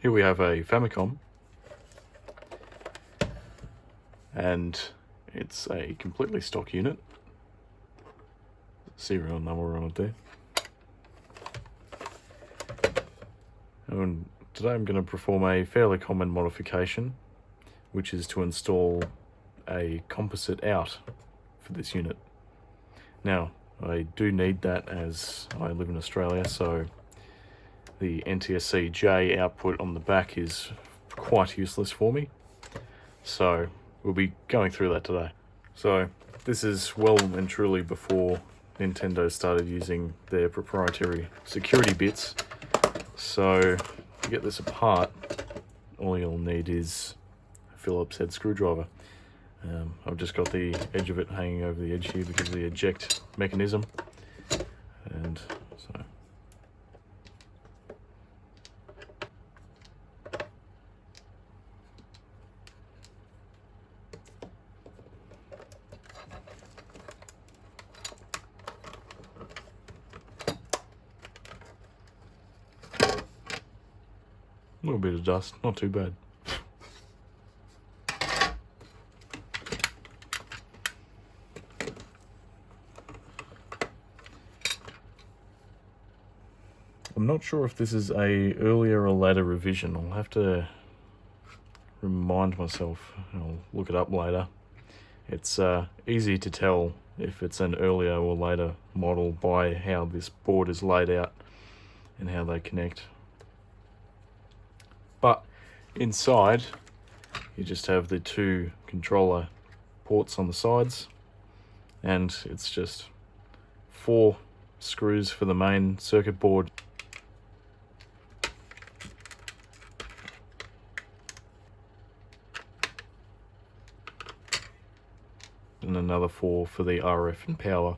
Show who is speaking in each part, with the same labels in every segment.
Speaker 1: Here we have a Famicom, and it's a completely stock unit. Serial number on it there. And today I'm going to perform a fairly common modification, which is to install a composite out for this unit. Now, I do need that as I live in Australia, so the NTSC-J output on the back is quite useless for me. So we'll be going through that today. So this is well and truly before Nintendo started using their proprietary security bits. So to get this apart, all you'll need is a Phillips head screwdriver. I've just got the edge of it hanging over the edge here because of the eject mechanism. And so a little bit of dust, not too bad. I'm not sure if this is a earlier or later revision. I'll have to remind myself. I'll look it up later. It's easy to tell if it's an earlier or later model by how this board is laid out and how they connect. But inside, you just have the two controller ports on the sides, and it's just 4 screws for the main circuit board. And another 4 for the RF and power.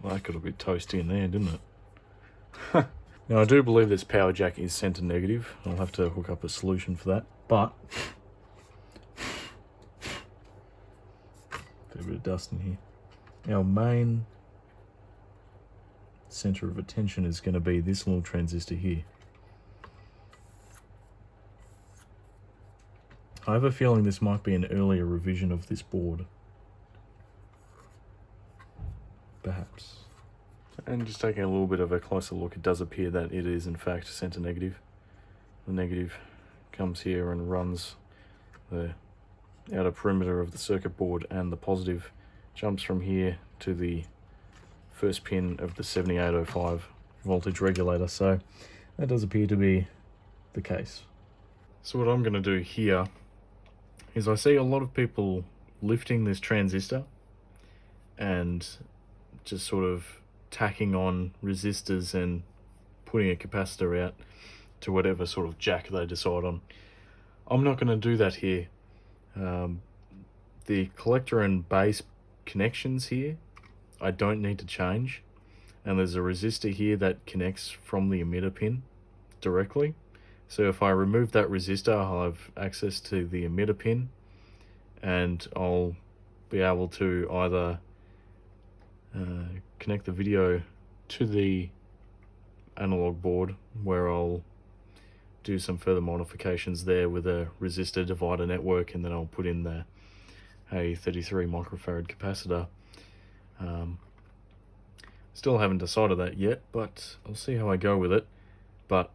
Speaker 1: Well, that got a bit toasty in there, didn't it? Now, I do believe this power jack is center negative. I'll have to hook up a solution for that, but a bit of dust in here. Our main center of attention is going to be this little transistor here. I have a feeling this might be an earlier revision of this board. Perhaps. And just taking a little bit of a closer look, it does appear that it is in fact center negative. The negative comes here and runs the outer perimeter of the circuit board, and the positive jumps from here to the first pin of the 7805 voltage regulator. So that does appear to be the case. So what I'm going to do here is I see a lot of people lifting this transistor and just sort of tacking on resistors and putting a capacitor out to whatever sort of jack they decide on. I'm not going to do that here. The collector and base connections here I don't need to change, and there's a resistor here that connects from the emitter pin directly. So if I remove that resistor, I'll have access to the emitter pin, and I'll be able to either connect the video to the analog board, where I'll do some further modifications there with a resistor divider network, and then I'll put in a 33 microfarad capacitor. Still haven't decided that yet, but I'll see how I go with it. But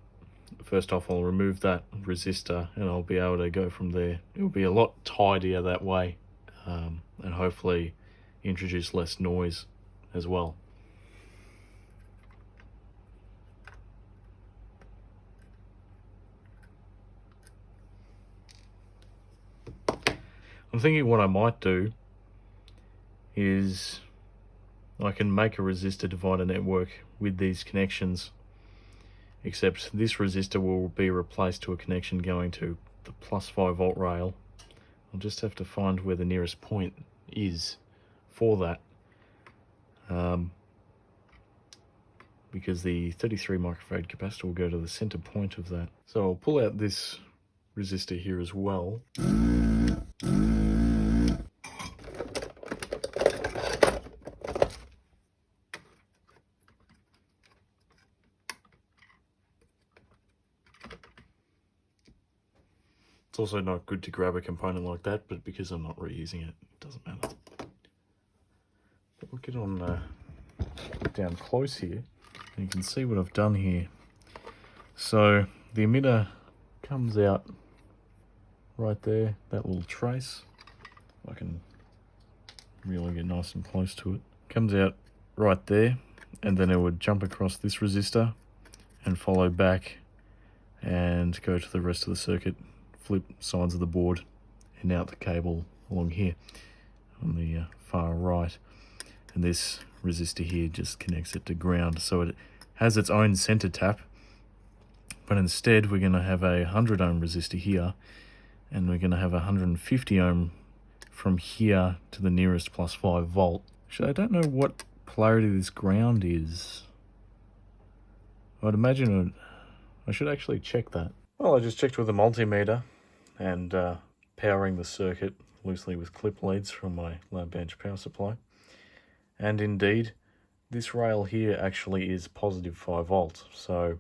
Speaker 1: first off, I'll remove that resistor and I'll be able to go from there. It'll be a lot tidier that way, and hopefully introduce less noise as well. I'm thinking what I might do is I can make a resistor divider network with these connections, except this resistor will be replaced to a connection going to the plus 5 volt rail. I'll just have to find where the nearest point is for that, because the 33 microfarad capacitor will go to the center point of that. So I'll pull out this resistor here as well. It's also not good to grab a component like that, but because I'm not reusing it, it doesn't matter. But we'll get on down close here, and you can see what I've done here. So the emitter comes out right there, that little trace. I can really get nice and close to it. Comes out right there, and then it would jump across this resistor and follow back and go to the rest of the circuit, flip sides of the board and out the cable along here on the far right. And this resistor here just connects it to ground, so it has its own center tap, but instead we're going to have a 100 ohm resistor here, and we're going to have a 150 ohm from here to the nearest plus 5 volt. Actually, I don't know what polarity this ground is. I'd imagine I should actually check that. Well, I just checked with the multimeter and powering the circuit loosely with clip leads from my lab bench power supply. And indeed, this rail here actually is positive 5 volts. So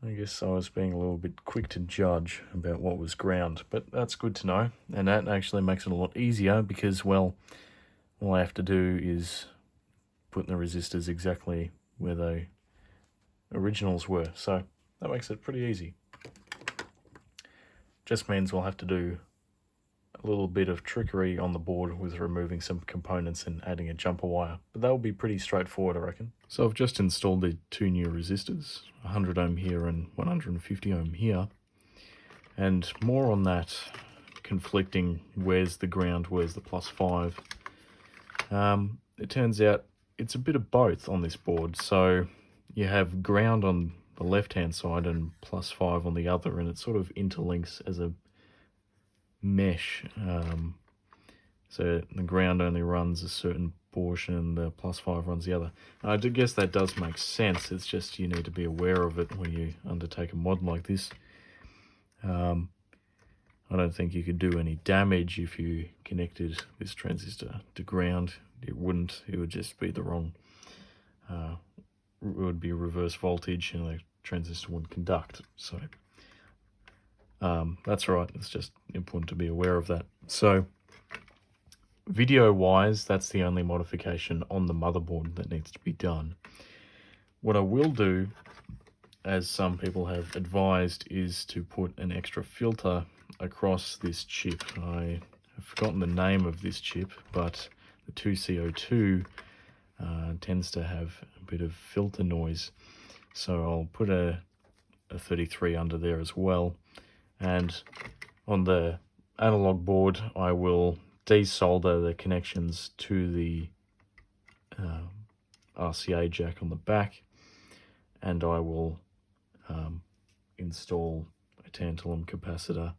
Speaker 1: I guess I was being a little bit quick to judge about what was ground, but that's good to know. And that actually makes it a lot easier because, well, all I have to do is put the resistors exactly where the originals were. So that makes it pretty easy. Just means we'll have to do a little bit of trickery on the board with removing some components and adding a jumper wire, but that will be pretty straightforward, I reckon. So I've just installed the two new resistors, 100 ohm here and 150 ohm here, and more on that conflicting where's the ground, where's the plus 5. It turns out it's a bit of both on this board, so you have ground on the left hand side and plus 5 on the other, and it sort of interlinks as a mesh. So the ground only runs a certain portion and the plus 5 runs the other. I do guess that does make sense. It's just you need to be aware of it when you undertake a mod like this. I don't think you could do any damage if you connected this transistor to ground. It wouldn't. It would just be the wrong. It would be reverse voltage and the transistor wouldn't conduct. So that's right. It's just important to be aware of that. So video-wise, that's the only modification on the motherboard that needs to be done. What I will do, as some people have advised, is to put an extra filter across this chip. I have forgotten the name of this chip, but the 2CO2 tends to have a bit of filter noise. So I'll put a 33 under there as well. And on the analog board, I will desolder the connections to the RCA jack on the back, and I will install a tantalum capacitor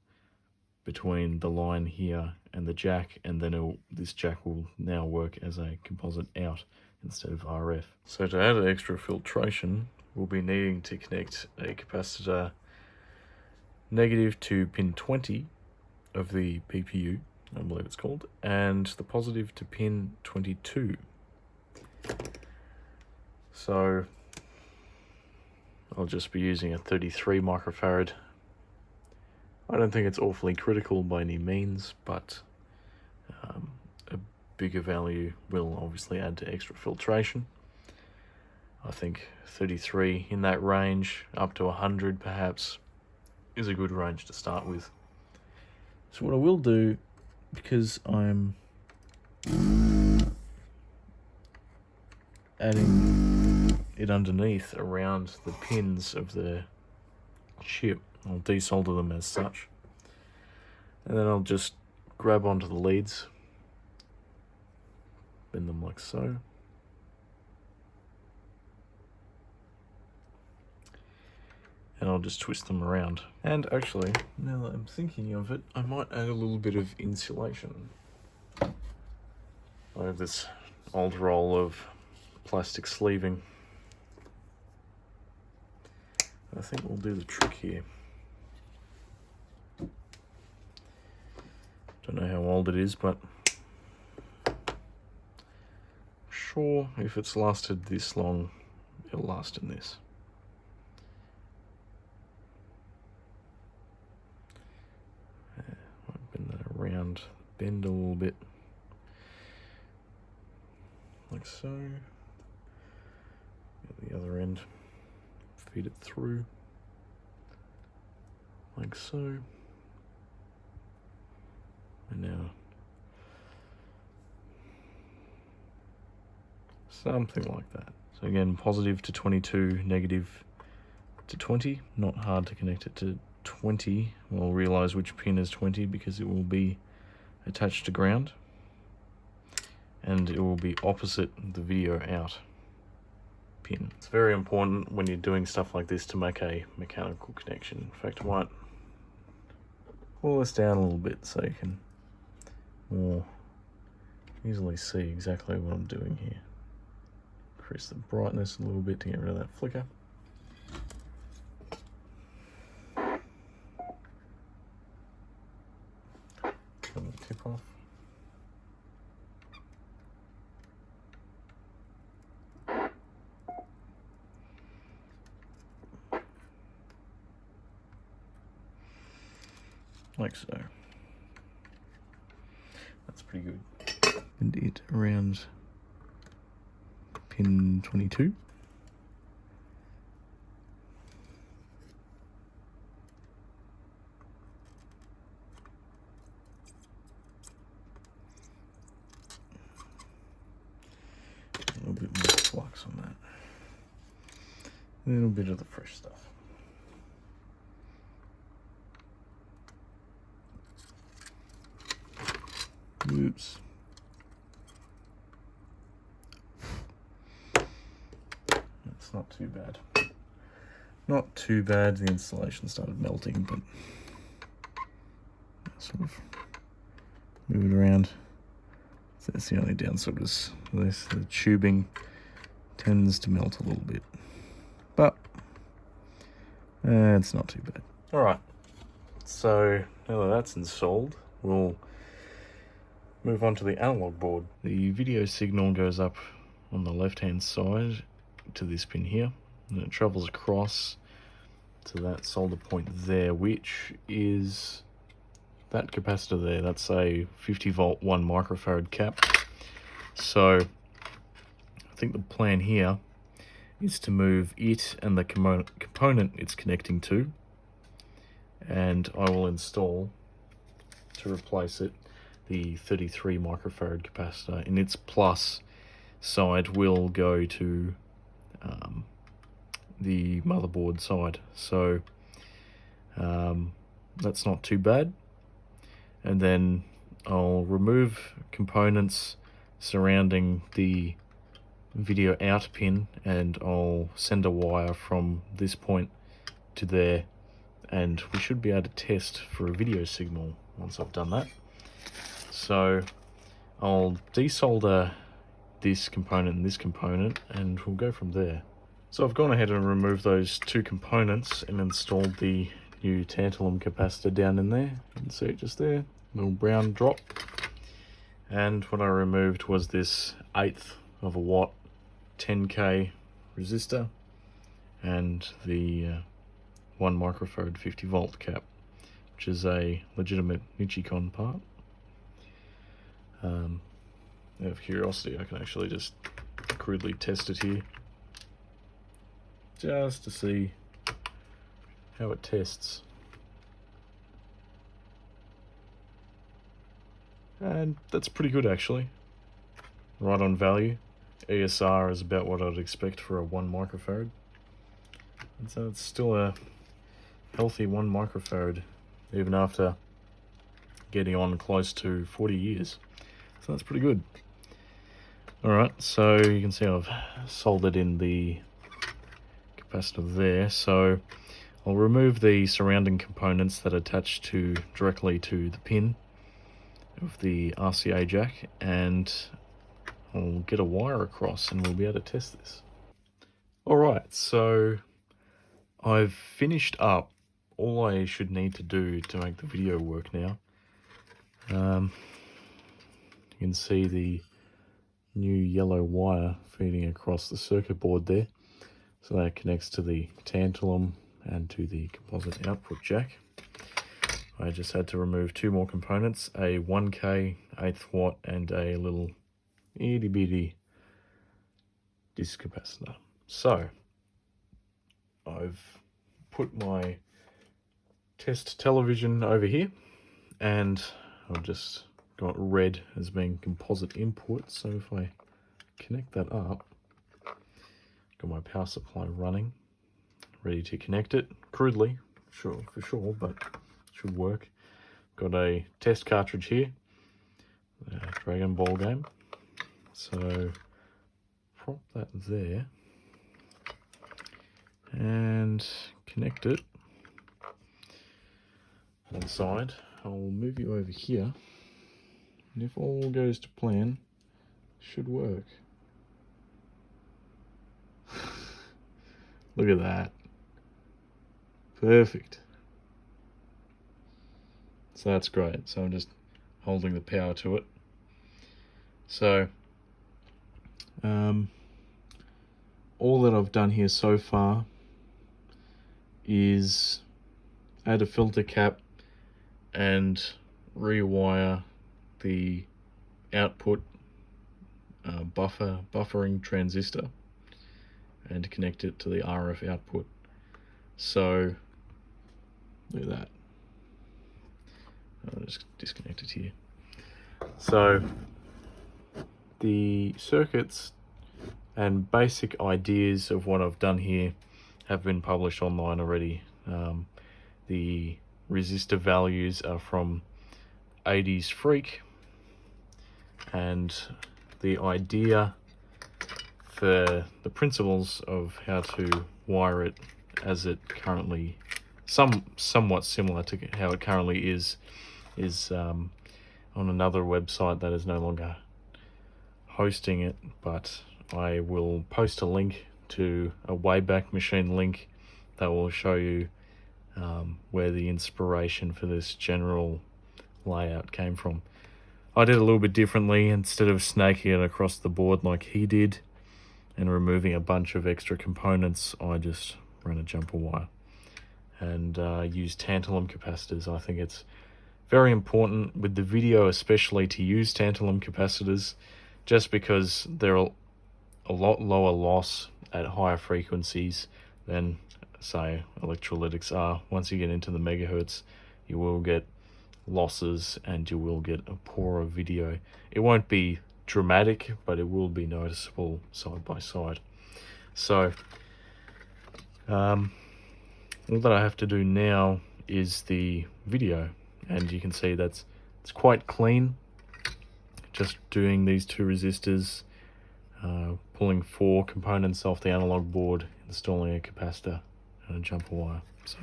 Speaker 1: between the line here and the jack, and then this jack will now work as a composite out instead of RF. So to add extra filtration, we'll be needing to connect a capacitor negative to pin 20 of the PPU, I believe it's called, and the positive to pin 22. So I'll just be using a 33 microfarad. I don't think it's awfully critical by any means, but a bigger value will obviously add to extra filtration. I think 33 in that range, up to 100 perhaps, is a good range to start with. So what I will do, because I'm adding it underneath around the pins of the chip, I'll desolder them as such, and then I'll just grab onto the leads, bend them like so, and I'll just twist them around. And actually, now that I'm thinking of it, I might add a little bit of insulation. I have this old roll of plastic sleeving. I think we'll do the trick here. Don't know how old it is, but sure, if it's lasted this long, it'll last in this. Might bend that around, bend a little bit, like so. Get the other end, feed it through, like so. And now something like that. So again, positive to 22, negative to 20. Not hard to connect it to 20. We'll realize which pin is 20 because it will be attached to ground, and it will be opposite the video out pin. It's very important when you're doing stuff like this to make a mechanical connection. In fact, I might pull this down a little bit so you can more easily see exactly what I'm doing here. Increase the brightness a little bit to get rid of that flicker. Turn the tip off. Like so. That's pretty good. And it around pin 22. A little bit more flux on that. A little bit of the fresh stuff. Oops. That's not too bad. Not too bad. The installation started melting, but sort of move it around. So that's the only downside is this. The tubing tends to melt a little bit, but it's not too bad. All right. So now that that's installed, we'll move on to the analog board. The video signal goes up on the left hand side to this pin here, and it travels across to that solder point there, which is that capacitor there. That's a 50 volt 1 microfarad cap. So I think the plan here is to move it and the component it's connecting to, and I will install, to replace it, the 33 microfarad capacitor. In its plus side will go to the motherboard side, so that's not too bad. And then I'll remove components surrounding the video out pin, and I'll send a wire from this point to there, and we should be able to test for a video signal once I've done that. So I'll desolder this component and this component, and we'll go from there. So I've gone ahead and removed those two components and installed the new tantalum capacitor down in there. You can see it just there, little brown drop. And what I removed was this 1/8 of a watt 10k resistor and the 1 microfarad 50 volt cap, which is a legitimate Nichicon part. Out of curiosity, I can actually just crudely test it here, just to see how it tests. And that's pretty good actually. Right on value. ESR is about what I'd expect for a 1 microfarad. And so it's still a healthy 1 microfarad, even after getting on close to 40 years. So that's pretty good. Alright, so you can see I've soldered in the capacitor there. So I'll remove the surrounding components that attach directly to the pin of the RCA jack, and I'll get a wire across and we'll be able to test this. Alright, so I've finished up all I should need to do to make the video work now. You can see the new yellow wire feeding across the circuit board there. So that connects to the tantalum and to the composite output jack. I just had to remove two more components, a 1K 8th watt and a little itty bitty disc capacitor. So I've put my test television over here, and I've just got red as being composite input. So if I connect that up, got my power supply running, ready to connect it crudely, for sure, but should work. Got a test cartridge here, Dragon Ball game. So prop that there and connect it on the side. I'll move you over here, and if all goes to plan, should work. Look at that. Perfect. So that's great. So I'm just holding the power to it. So all that I've done here so far is add a filter cap and rewire the output buffering transistor and connect it to the RF output. So look at that. I'll just disconnect it here. So the circuits and basic ideas of what I've done here have been published online already. The resistor values are from 80s Freak, and the idea for the principles of how to wire it as it currently, somewhat similar to how it currently is on another website that is no longer hosting it, but I will post a link to a Wayback Machine link that will show you where the inspiration for this general layout came from. I did a little bit differently. Instead of snaking it across the board like he did and removing a bunch of extra components, I just ran a jumper wire and used tantalum capacitors. I think it's very important with the video especially to use tantalum capacitors, just because they're a lot lower loss at higher frequencies than, say, electrolytics are. Once you get into the megahertz, you will get losses and you will get a poorer video. It won't be dramatic, but it will be noticeable side by side. So all that I have to do now is the video, and you can see it's quite clean. Just doing these two resistors, pulling 4 components off the analog board, installing a capacitor and a jumper wire. So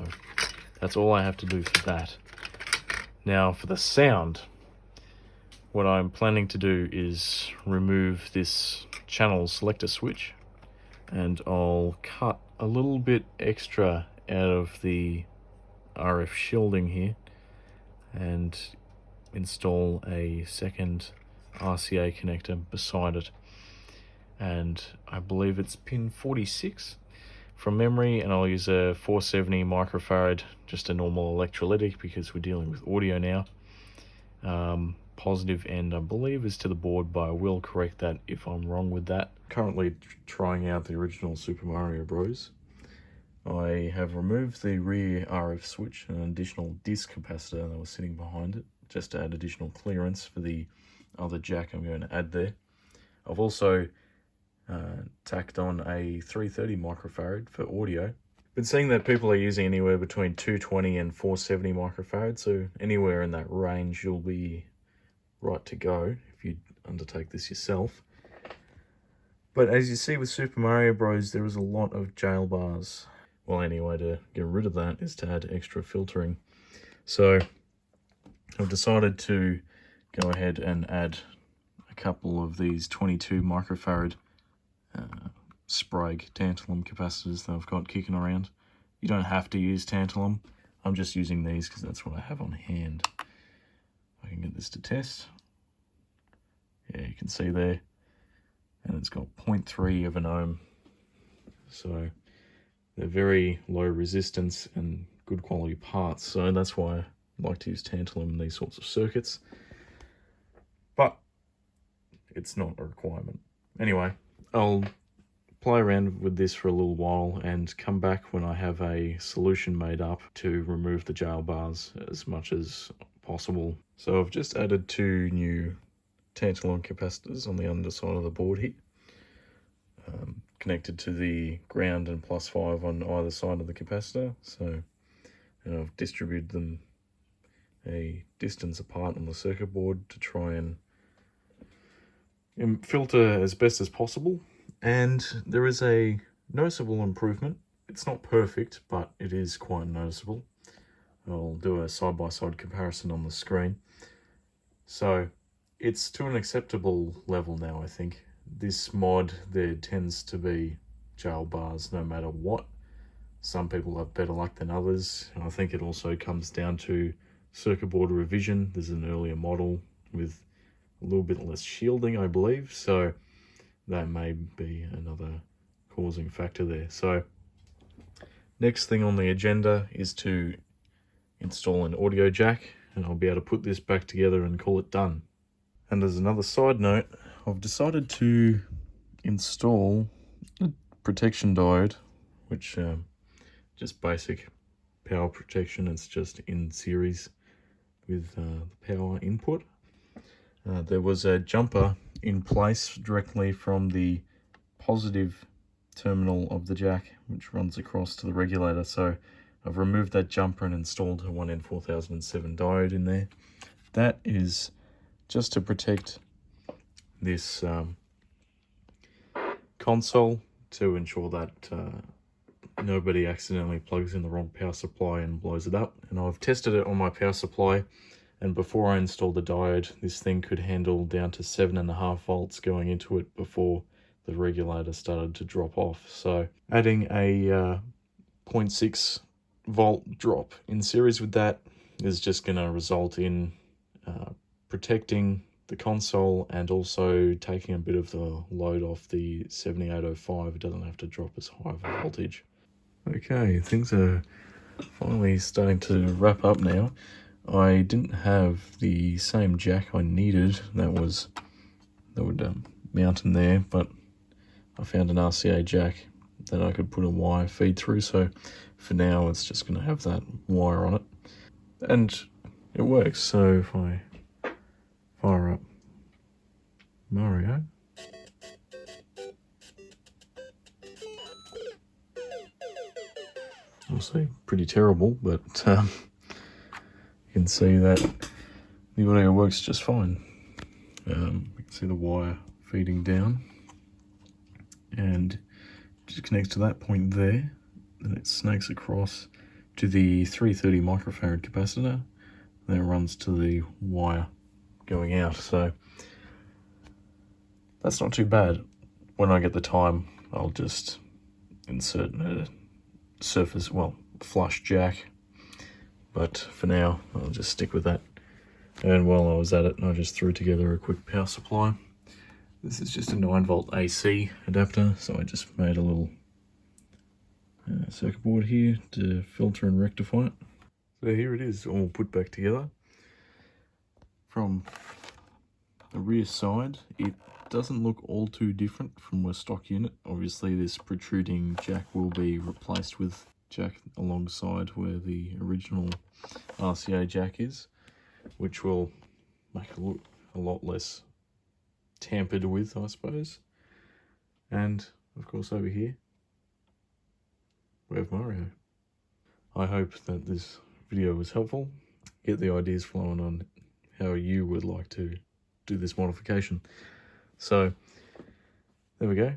Speaker 1: that's all I have to do for that. Now for the sound, what I'm planning to do is remove this channel selector switch, and I'll cut a little bit extra out of the RF shielding here and install a second RCA connector beside it, and I believe it's pin 46 from memory, and I'll use a 470 microfarad, just a normal electrolytic because we're dealing with audio now. Positive end I believe is to the board, but I will correct that if I'm wrong with that. Currently trying out the original Super Mario Bros. I have removed the rear RF switch and an additional disc capacitor that was sitting behind it, just to add additional clearance for the other jack I'm going to add there. I've also tacked on a 330 microfarad for audio. Been seeing that people are using anywhere between 220 and 470 microfarad, so anywhere in that range you'll be right to go if you undertake this yourself. But as you see with Super Mario Bros, there is a lot of jail bars. Well, any way to get rid of that is to add extra filtering. So I've decided to go ahead and add a couple of these 22 microfarad Sprague tantalum capacitors that I've got kicking around. You don't have to use tantalum. I'm just using these because that's what I have on hand. I can get this to test. Yeah, you can see there. And it's got 0.3 of an ohm. So they're very low resistance and good quality parts. So that's why I like to use tantalum in these sorts of circuits. But it's not a requirement. Anyway, I'll play around with this for a little while and come back when I have a solution made up to remove the jail bars as much as possible. So I've just added 2 new tantalum capacitors on the underside of the board here, connected to the ground and +5 on either side of the capacitor. So I've distributed them a distance apart on the circuit board to try and filter as best as possible. And there is a noticeable improvement. It's not perfect, but it is quite noticeable. I'll do a side-by-side comparison on the screen. So it's to an acceptable level now, I think. This mod, there tends to be jail bars no matter what. Some people have better luck than others. And I think it also comes down to circuit board revision. There's an earlier model with a little bit less shielding, I believe. So that may be another causing factor there. So next thing on the agenda is to install an audio jack, and I'll be able to put this back together and call it done. And as another side note, I've decided to install a protection diode, which just basic power protection. It's just in series with the power input. There was a jumper in place directly from the positive terminal of the jack, which runs across to the regulator. So I've removed that jumper and installed a 1N4007 diode in there. That is just to protect this console, to ensure that nobody accidentally plugs in the wrong power supply and blows it up. And I've tested it on my power supply, and before I installed the diode, this thing could handle down to 7.5 volts going into it before the regulator started to drop off. So adding a 0.6 volt drop in series with that is just going to result in protecting the console and also taking a bit of the load off the 7805. It doesn't have to drop as high of a voltage. Okay, things are finally starting to wrap up now. I didn't have the same jack I needed that would mount in there, but I found an RCA jack that I could put a wire feed through. So for now, it's just going to have that wire on it, and it works. So if I fire up Mario, obviously pretty terrible, but you can see that the audio works just fine. You can see the wire feeding down, and just connects to that point there. Then it snakes across to the 330 microfarad capacitor. Then it runs to the wire going out. So that's not too bad. When I get the time, I'll just insert a surface, well, flush jack. But for now, I'll just stick with that. And while I was at it, I just threw together a quick power supply. This is just a 9-volt AC adapter, so I just made a little circuit board here to filter and rectify it. So here it is, all put back together. From the rear side, it doesn't look all too different from a stock unit. Obviously, this protruding jack will be replaced with jack alongside where the original RCA jack is, which will make it look a lot less tampered with, I suppose. And of course over here we have Mario. I hope that this video was helpful. Get the ideas flowing on how you would like to do this modification. So there we go.